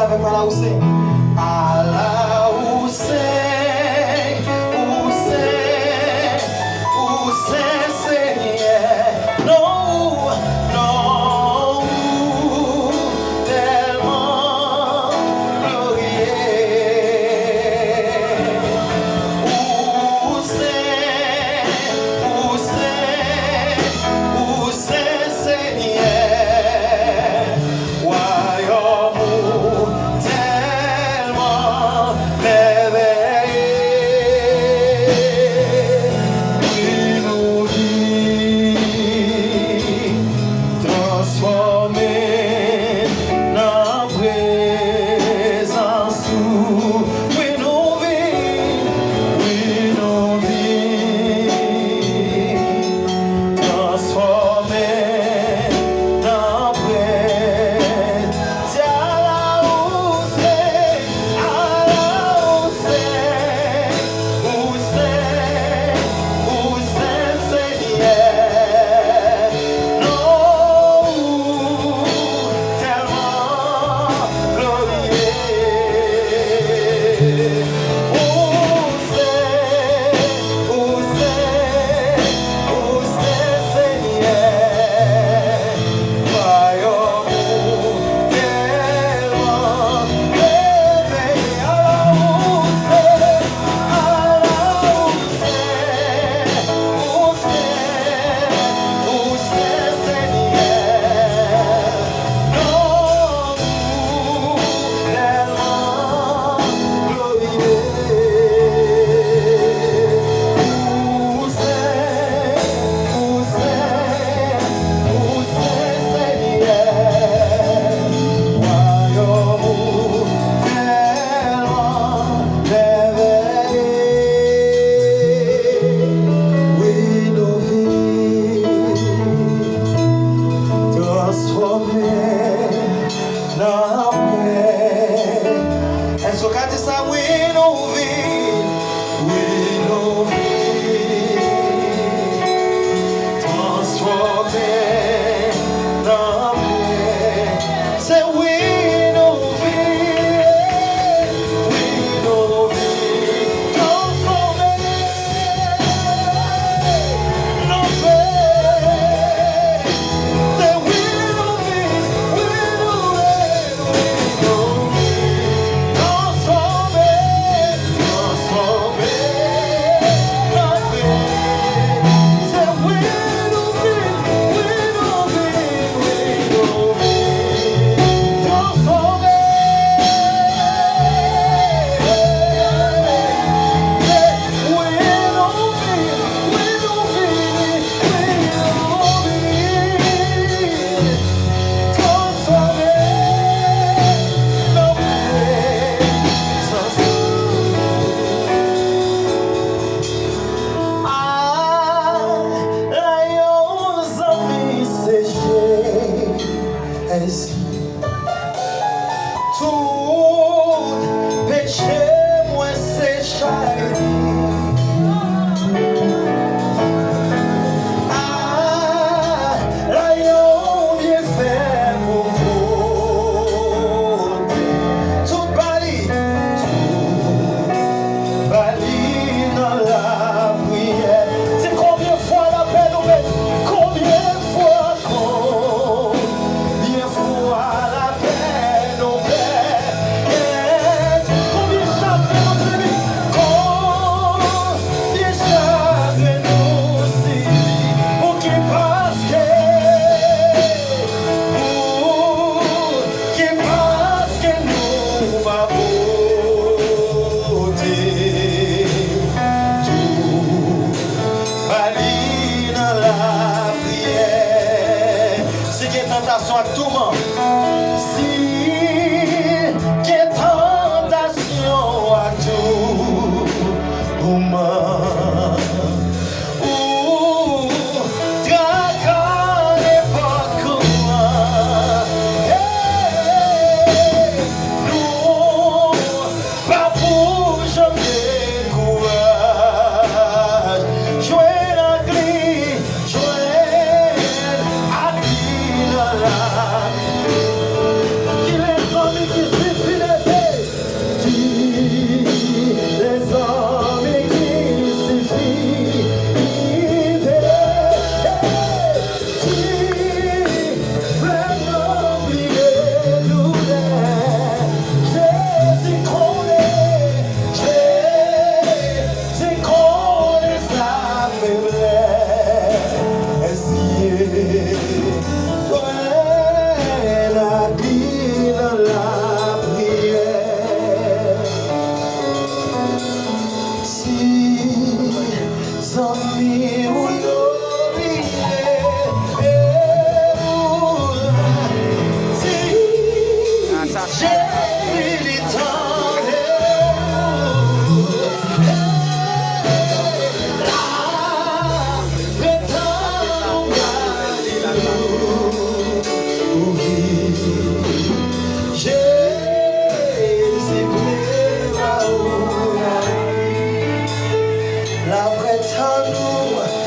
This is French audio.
ça avec moi là où c'est. À là où c'est, où c'est Seigneur. Non, non, tellement glorieux. Où c'est Seigneur. Royaume tellement merveilleux. Oui, nos vies transformées dans présence. Oui, nos vies transformées dans présence. C'est à la où c'est, Seigneur. Non, tellement glorieux. Où c'est Seigneur. Royaume tellement merveilleux. Où c'est Seigneur. Non, tellement glorieux. Où c'est Seigneur. Royaume tellement merveilleux. Oui, nos vies transformées dans paix. Est-ce qu'on dit ça? Oui, nos vies transformées dans paix. C'est oui, nos vies transformées dans paix. C'est oui, nos vies tout péché, moi c'est charité. Ah, là yon bien fait pour vous. Tout bali dans la prière. C'est combien fois la peine ou bête? Combien fois la peine au père? Combien chagrin nous subit? Combien chagrin nous subit? Pour qui parce que nous va voter tout valide dans la prière. C'est qu'il y a tentation à tout moment. Si qu'il y a tentation à tout moment. Ou dragon n'est pas comment. Nous, pas pour jamais courage. Jouer la gris, jouer à qui la. Qui les amis qui suffisent. la prête à nous.